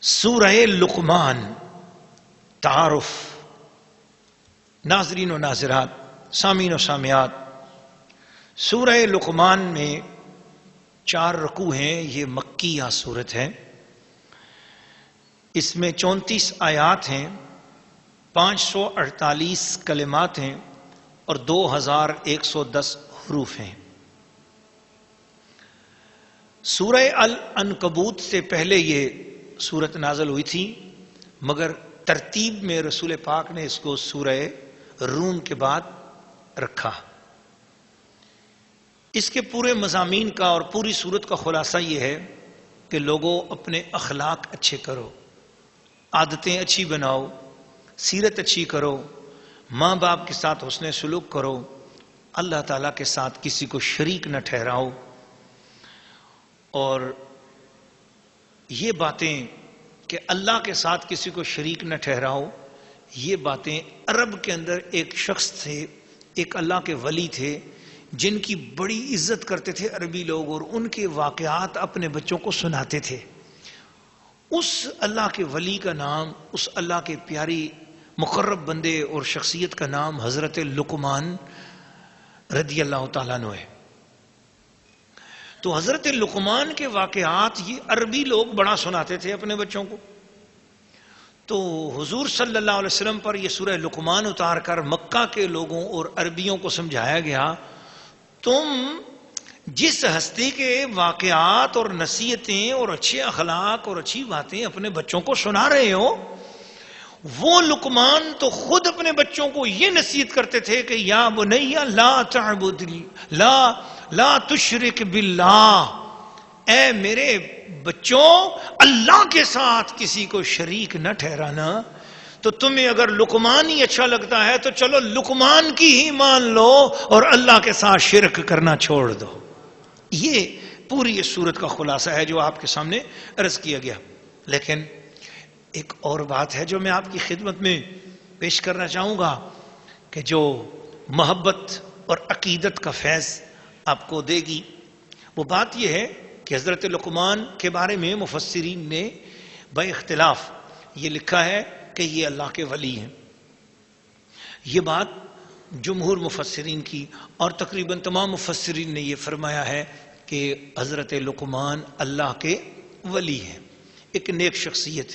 سورہ لقمان تعارف. ناظرین و ناظرات، سامعین و سامعات، سورہ لقمان میں 4 رکوع ہیں. یہ مکیہ سورت ہے. اس میں 34 آیات ہیں، 548 کلمات ہیں اور 2110 حروف ہیں. سورہ العنکبوت سے پہلے یہ سورت نازل ہوئی تھی، مگر ترتیب میں رسول پاک نے اس کو سورہ روم کے بعد رکھا. اس کے پورے مضامین کا اور پوری سورت کا خلاصہ یہ ہے کہ لوگوں اپنے اخلاق اچھے کرو، عادتیں اچھی بناؤ، سیرت اچھی کرو، ماں باپ کے ساتھ حسن سلوک کرو، اللہ تعالیٰ کے ساتھ کسی کو شریک نہ ٹھہراؤ. اور یہ باتیں کہ اللہ کے ساتھ کسی کو شریک نہ ٹھہراؤ، یہ باتیں عرب کے اندر ایک شخص تھے، ایک اللہ کے ولی تھے جن کی بڑی عزت کرتے تھے عربی لوگ، اور ان کے واقعات اپنے بچوں کو سناتے تھے. اس اللہ کے ولی کا نام، اس اللہ کے پیاری مقرب بندے اور شخصیت کا نام حضرت لقمان رضی اللہ تعالیٰ عنہ ہے. تو حضرت لقمان کے واقعات یہ عربی لوگ بڑا سناتے تھے اپنے بچوں کو. تو حضور صلی اللہ علیہ وسلم پر یہ سورہ لقمان اتار کر مکہ کے لوگوں اور عربیوں کو سمجھایا گیا، تم جس ہستی کے واقعات اور نصیحتیں اور اچھے اخلاق اور اچھی باتیں اپنے بچوں کو سنا رہے ہو، وہ لقمان تو خود اپنے بچوں کو یہ نصیحت کرتے تھے کہ یا بنی لا تشرک باللہ، اے میرے بچوں اللہ کے ساتھ کسی کو شریک نہ ٹھہرانا. تو تمہیں اگر لقمان ہی اچھا لگتا ہے تو چلو لقمان کی ہی مان لو اور اللہ کے ساتھ شرک کرنا چھوڑ دو. یہ پوری اس سورت کا خلاصہ ہے جو آپ کے سامنے عرض کیا گیا. لیکن ایک اور بات ہے جو میں آپ کی خدمت میں پیش کرنا چاہوں گا کہ جو محبت اور عقیدت کا فیض آپ کو دے گی. وہ بات یہ ہے کہ حضرت لقمان کے بارے میں مفسرین نے بے اختلاف یہ لکھا ہے کہ یہ اللہ کے ولی ہیں. یہ بات جمہور مفسرین کی اور تقریباً تمام مفسرین نے یہ فرمایا ہے کہ حضرت لقمان اللہ کے ولی ہیں، ایک نیک شخصیت.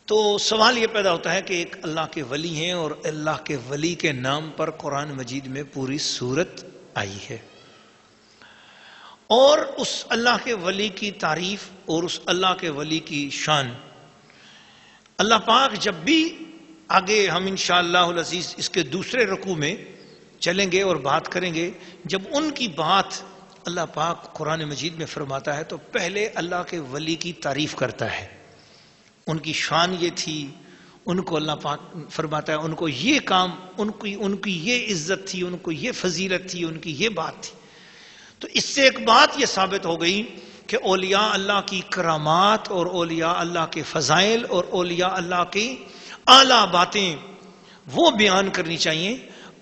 تو سوال یہ پیدا ہوتا ہے کہ ایک اللہ کے ولی ہیں اور اللہ کے ولی کے نام پر قرآن مجید میں پوری سورت آئی ہے، اور اس اللہ کے ولی کی تعریف اور اس اللہ کے ولی کی شان اللہ پاک جب بھی آگے ہم انشاءاللہ العزیز اس کے دوسرے رکوع میں چلیں گے اور بات کریں گے، جب ان کی بات اللہ پاک قرآن مجید میں فرماتا ہے تو پہلے اللہ کے ولی کی تعریف کرتا ہے. ان کی شان یہ تھی، ان کو اللہ پاک فرماتا ہے ان کو یہ کام، ان کی یہ عزت تھی، ان کو یہ فضیلت تھی، ان کی یہ بات تھی. تو اس سے ایک بات یہ ثابت ہو گئی کہ اولیاء اللہ کی کرامات اور اولیاء اللہ کے فضائل اور اولیاء اللہ کی اعلیٰ باتیں وہ بیان کرنی چاہیے.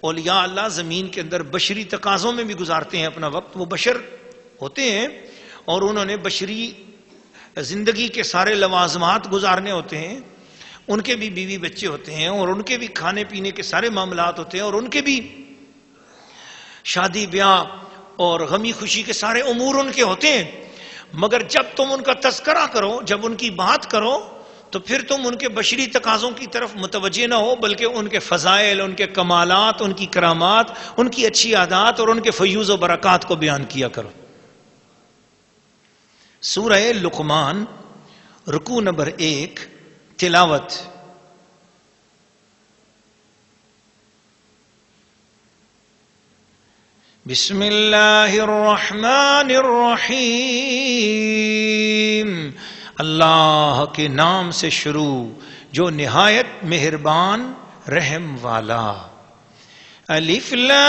اولیاء اللہ زمین کے اندر بشری تقاضوں میں بھی گزارتے ہیں اپنا وقت. وہ بشر ہوتے ہیں اور انہوں نے بشری زندگی کے سارے لوازمات گزارنے ہوتے ہیں. ان کے بھی بیوی بچے ہوتے ہیں اور ان کے بھی کھانے پینے کے سارے معاملات ہوتے ہیں اور ان کے بھی شادی بیاہ اور غمی خوشی کے سارے امور ان کے ہوتے ہیں. مگر جب تم ان کا تذکرہ کرو، جب ان کی بات کرو، تو پھر تم ان کے بشری تقاضوں کی طرف متوجہ نہ ہو، بلکہ ان کے فضائل، ان کے کمالات، ان کی کرامات، ان کی اچھی عادات اور ان کے فیوز و برکات کو بیان کیا کرو. سورہ لقمان رکوع نمبر 1 تلاوت. بسم اللہ الرحمن الرحیم، اللہ کے نام سے شروع جو نہایت مہربان رحم والا. الف لام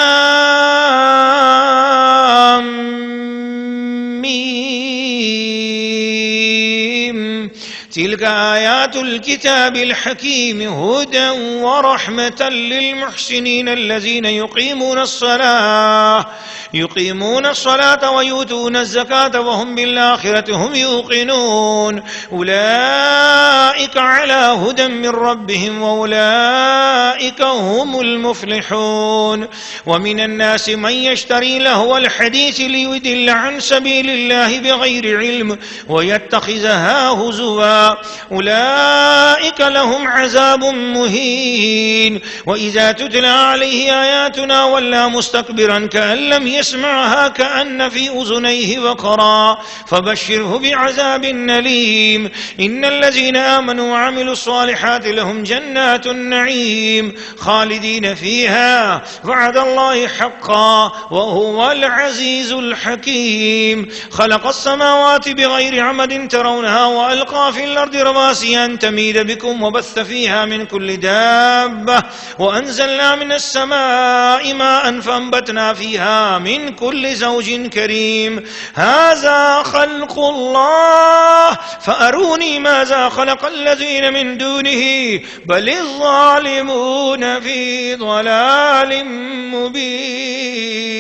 میم تلك آيات الكتاب الحكيم هدى ورحمة للمحسنين الذين يقيمون الصلاة ويؤتون الزكاة وهم بالآخرة هم يوقنون أولئك على هدى من ربهم وأولئك هم المفلحون ومن الناس من يشتري لهو الحديث ليضل عن سبيل الله بغير علم ويتخذها هزوا أولئك لهم عذاب مهين وإذا تتلى عليه آياتنا ولى مستكبرا كأن لم يسمعها كأن في أذنيه وقرا فبشره بعذاب أليم إن الذين آمنوا وعملوا الصالحات لهم جنات النعيم خالدين فيها وعد الله حقا وهو العزيز الحكيم خلق السماوات بغير عمد ترونها وألقى في الأرض رواسي أن تميد بكم وبث فيها من كل دابة وأنزلنا من السماء ماء فأنبتنا فيها من كل زوج كريم هذا خلق الله فأروني ماذا خلق الذين من دونه بل الظالمون في ضلال مبين.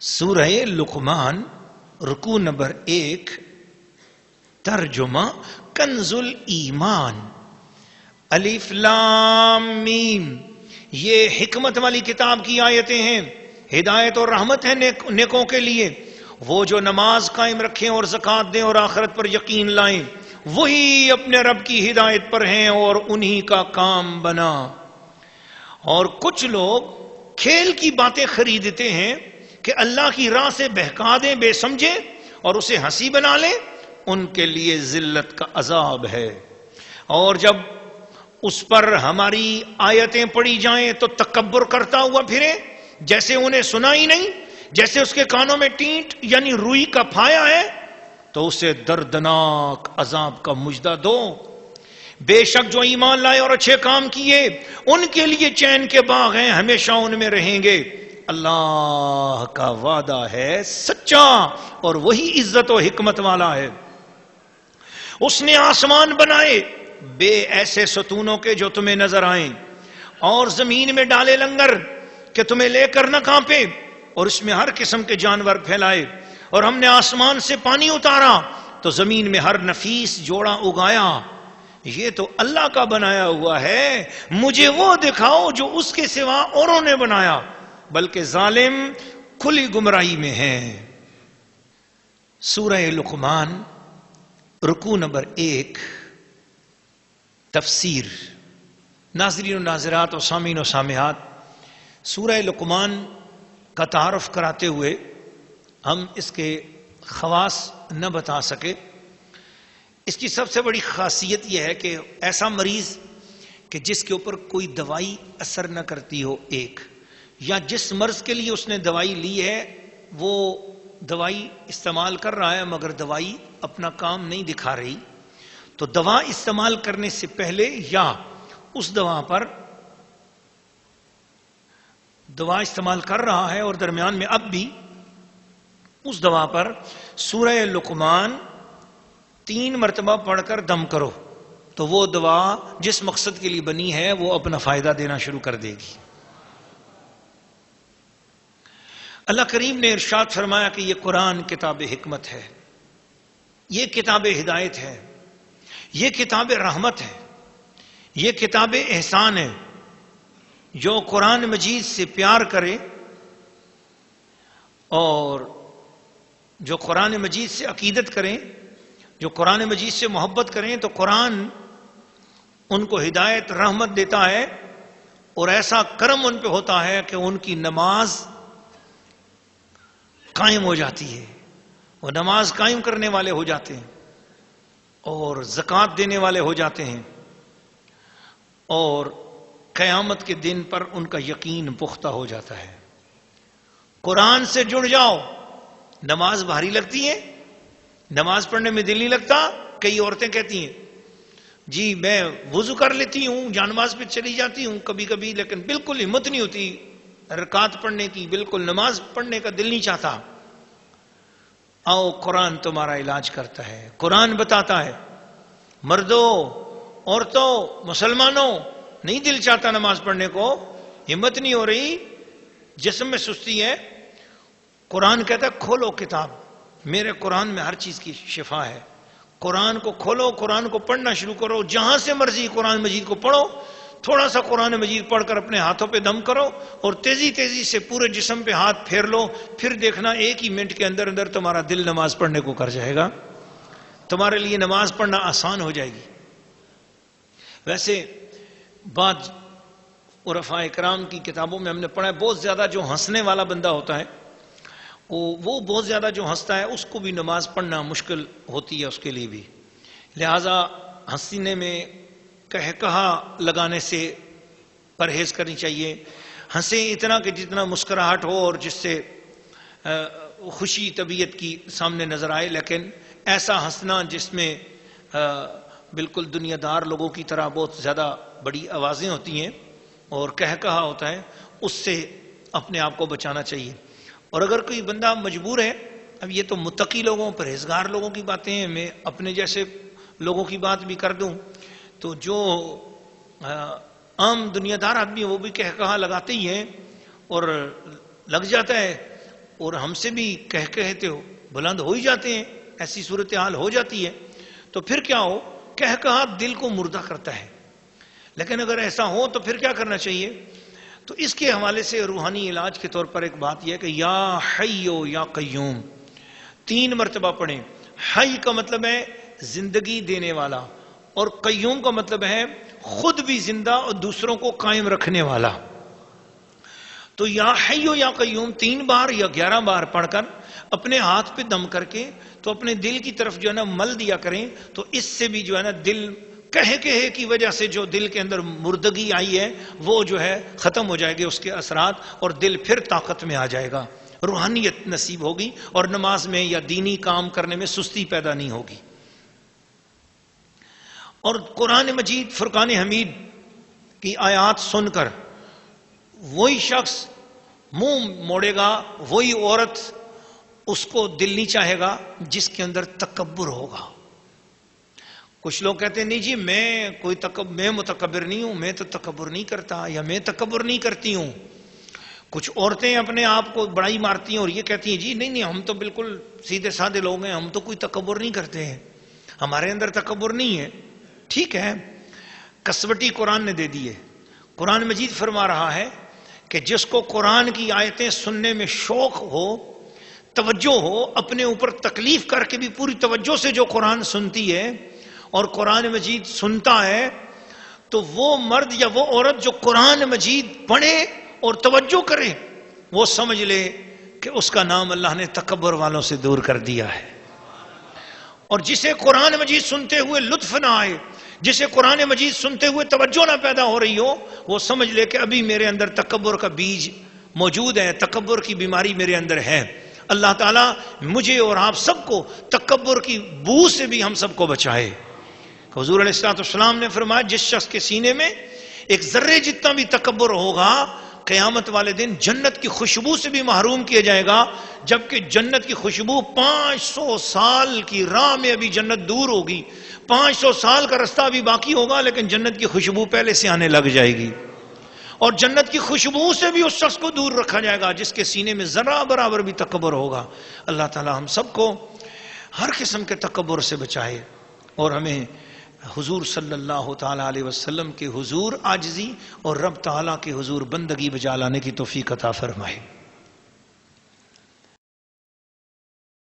سورہ لقمان رکوع نمبر 1 ترجمہ کنز الایمان. الف لام میم یہ حکمت والی کتاب کی آیتیں ہیں، ہدایت اور رحمت ہے نیکوں کے لیے. وہ جو نماز قائم رکھیں اور زکوٰۃ دیں اور آخرت پر یقین لائیں وہی اپنے رب کی ہدایت پر ہیں اور انہی کا کام بنا. اور کچھ لوگ کھیل کی باتیں خریدتے ہیں کہ اللہ کی راہ سے بہکا دیں بے سمجھے اور اسے ہنسی بنا لیں، ان کے لیے ذلت کا عذاب ہے. اور جب اس پر ہماری آیتیں پڑھی جائیں تو تکبر کرتا ہوا پھرے جیسے انہیں سنا ہی نہیں، جیسے اس کے کانوں میں ٹینٹ یعنی روئی کا پھایا ہے، تو اسے دردناک عذاب کا مژدہ دو. بے شک جو ایمان لائے اور اچھے کام کیے ان کے لیے چین کے باغ ہیں، ہمیشہ ان میں رہیں گے. اللہ کا وعدہ ہے سچا اور وہی عزت و حکمت والا ہے. اس نے آسمان بنائے بے ایسے ستونوں کے جو تمہیں نظر آئیں، اور زمین میں ڈالے لنگر کہ تمہیں لے کر نہ کانپے، اور اس میں ہر قسم کے جانور پھیلائے. اور ہم نے آسمان سے پانی اتارا تو زمین میں ہر نفیس جوڑا اگایا. یہ تو اللہ کا بنایا ہوا ہے، مجھے وہ دکھاؤ جو اس کے سوا اوروں نے بنایا. بلکہ ظالم کھلی گمراہی میں ہیں. سورہ لقمان رکوع نمبر 1 تفسیر. ناظرین و ناظرات و سامعین و سامعات، سورہ لقمان کا تعارف کراتے ہوئے ہم اس کے خواص نہ بتا سکے. اس کی سب سے بڑی خاصیت یہ ہے کہ ایسا مریض کہ جس کے اوپر کوئی دوائی اثر نہ کرتی ہو، ایک یا جس مرض کے لیے اس نے دوائی لی ہے وہ دوائی استعمال کر رہا ہے مگر دوائی اپنا کام نہیں دکھا رہی، تو دوا استعمال کرنے سے پہلے یا اس دوا پر دوا استعمال کر رہا ہے اور درمیان میں اب بھی اس دوا پر سورہ لقمان 3 مرتبہ پڑھ کر دم کرو تو وہ دوا جس مقصد کے لیے بنی ہے وہ اپنا فائدہ دینا شروع کر دے گی. اللہ کریم نے ارشاد فرمایا کہ یہ قرآن کتاب حکمت ہے، یہ کتاب ہدایت ہے، یہ کتاب رحمت ہے، یہ کتاب احسان ہے. جو قرآن مجید سے پیار کرے اور جو قرآن مجید سے عقیدت کریں، جو قرآن مجید سے محبت کریں تو قرآن ان کو ہدایت رحمت دیتا ہے اور ایسا کرم ان پہ ہوتا ہے کہ ان کی نماز قائم ہو جاتی ہے، وہ نماز قائم کرنے والے ہو جاتے ہیں اور زکوٰۃ دینے والے ہو جاتے ہیں، اور قیامت کے دن پر ان کا یقین پختہ ہو جاتا ہے. قرآن سے جڑ جاؤ. نماز بھاری لگتی ہے، نماز پڑھنے میں دل نہیں لگتا. کئی عورتیں کہتی ہیں جی میں وضو کر لیتی ہوں، جانماز پہ چلی جاتی ہوں کبھی کبھی، لیکن بالکل ہمت نہیں ہوتی رکعت پڑھنے کی، بالکل نماز پڑھنے کا دل نہیں چاہتا. آؤ قرآن تمہارا علاج کرتا ہے، قرآن بتاتا ہے۔ مردوں، عورتوں، مسلمانوں، نہیں دل چاہتا نماز پڑھنے کو، ہمت نہیں ہو رہی، جسم میں سستی ہے، قرآن کہتا ہے کھولو کتاب، میرے قرآن میں ہر چیز کی شفا ہے۔ قرآن کو کھولو، قرآن کو پڑھنا شروع کرو، جہاں سے مرضی قرآن مجید کو پڑھو، تھوڑا سا قرآن مجید پڑھ کر اپنے ہاتھوں پہ دم کرو اور تیزی تیزی سے پورے جسم پہ ہاتھ پھیر لو، پھر دیکھنا ایک ہی منٹ کے اندر اندر تمہارا دل نماز پڑھنے کو کر جائے گا، تمہارے لیے نماز پڑھنا آسان ہو جائے گی۔ ویسے بعض عرفاء کرام کی کتابوں میں ہم نے پڑھا ہے بہت زیادہ جو ہنسنے والا بندہ ہوتا ہے، وہ بہت زیادہ جو ہنستا ہے اس کو بھی نماز پڑھنا مشکل ہوتی ہے اس کے لیے بھی، لہذا ہنسنے میں کہا لگانے سے پرہیز کرنی چاہیے۔ ہنسیں اتنا کہ جتنا مسکراہٹ ہو اور جس سے خوشی طبیعت کی سامنے نظر آئے، لیکن ایسا ہنسنا جس میں بالکل دنیا دار لوگوں کی طرح بہت زیادہ بڑی آوازیں ہوتی ہیں اور کہا ہوتا ہے، اس سے اپنے آپ کو بچانا چاہیے۔ اور اگر کوئی بندہ مجبور ہے، اب یہ تو متقی لوگوں پرہیزگار لوگوں کی باتیں ہیں، میں اپنے جیسے لوگوں کی بات بھی کر دوں تو جو عام دنیا دار آدمی وہ بھی کہا لگاتے ہی ہیں اور لگ جاتا ہے، اور ہم سے بھی کہتے ہو بلند ہو ہی جاتے ہیں، ایسی صورتحال ہو جاتی ہے، تو پھر کیا ہو، کہا دل کو مردہ کرتا ہے۔ لیکن اگر ایسا ہو تو پھر کیا کرنا چاہیے؟ تو اس کے حوالے سے روحانی علاج کے طور پر ایک بات یہ ہے کہ یا حیو یا قیوم 3 مرتبہ پڑھیں۔ حی کا مطلب ہے زندگی دینے والا، اور قیوم کا مطلب ہے خود بھی زندہ اور دوسروں کو قائم رکھنے والا۔ تو یا حیو یا قیوم 3 بار یا 11 بار پڑھ کر اپنے ہاتھ پہ دم کر کے تو اپنے دل کی طرف جو ہے نا مل دیا کریں، تو اس سے بھی جو ہے نا دل کہے کی وجہ سے جو دل کے اندر مردگی آئی ہے وہ جو ہے ختم ہو جائے گی، اس کے اثرات، اور دل پھر طاقت میں آ جائے گا، روحانیت نصیب ہوگی اور نماز میں یا دینی کام کرنے میں سستی پیدا نہیں ہوگی۔ اور قرآن مجید فرقان حمید کی آیات سن کر وہی شخص منہ موڑے گا، وہی عورت اس کو دل نہیں چاہے گا جس کے اندر تکبر ہوگا۔ کچھ لوگ کہتے ہیں نہیں جی میں متکبر نہیں ہوں، میں تو تکبر نہیں کرتا یا میں تکبر نہیں کرتی ہوں۔ کچھ عورتیں اپنے آپ کو بڑائی مارتی ہیں اور یہ کہتی ہیں جی نہیں ہم تو بالکل سیدھے سادے لوگ ہیں، ہم تو کوئی تکبر نہیں کرتے ہیں، ہمارے اندر تکبر نہیں ہے۔ ٹھیک ہے، کسوٹی قرآن نے دے دی ہے۔ قرآن مجید فرما رہا ہے کہ جس کو قرآن کی آیتیں سننے میں شوق ہو، توجہ ہو، اپنے اوپر تکلیف کر کے بھی پوری توجہ سے جو قرآن سنتی ہے اور قرآن مجید سنتا ہے، تو وہ مرد یا وہ عورت جو قرآن مجید پڑھے اور توجہ کرے، وہ سمجھ لے کہ اس کا نام اللہ نے تکبر والوں سے دور کر دیا ہے۔ اور جسے قرآن مجید سنتے ہوئے لطف نہ آئے، جسے قرآن مجید سنتے ہوئے توجہ نہ پیدا ہو رہی ہو، وہ سمجھ لے کہ ابھی میرے اندر تکبر کا بیج موجود ہے، تکبر کی بیماری میرے اندر ہے۔ اللہ تعالیٰ مجھے اور آپ سب کو تکبر کی بو سے بھی ہم سب کو بچائے۔ حضور علیہ السلام نے فرمایا جس شخص کے سینے میں ایک ذرے جتنا بھی تکبر ہوگا، قیامت والے دن جنت کی خوشبو سے بھی محروم کیا جائے گا، جبکہ جنت کی خوشبو 500 سال کی راہ میں ابھی جنت دور ہوگی، 500 سال کا رستہ ابھی باقی ہوگا، لیکن جنت کی خوشبو پہلے سے آنے لگ جائے گی، اور جنت کی خوشبو سے بھی اس شخص کو دور رکھا جائے گا جس کے سینے میں ذرا برابر بھی تکبر ہوگا۔ اللہ تعالی ہم سب کو ہر قسم کے تکبر سے بچائے اور ہمیں حضور صلی اللہ تعالی علیہ وسلم کے حضور عاجزی اور رب تعالیٰ کے حضور بندگی بجا لانے کی توفیق عطا فرمائے۔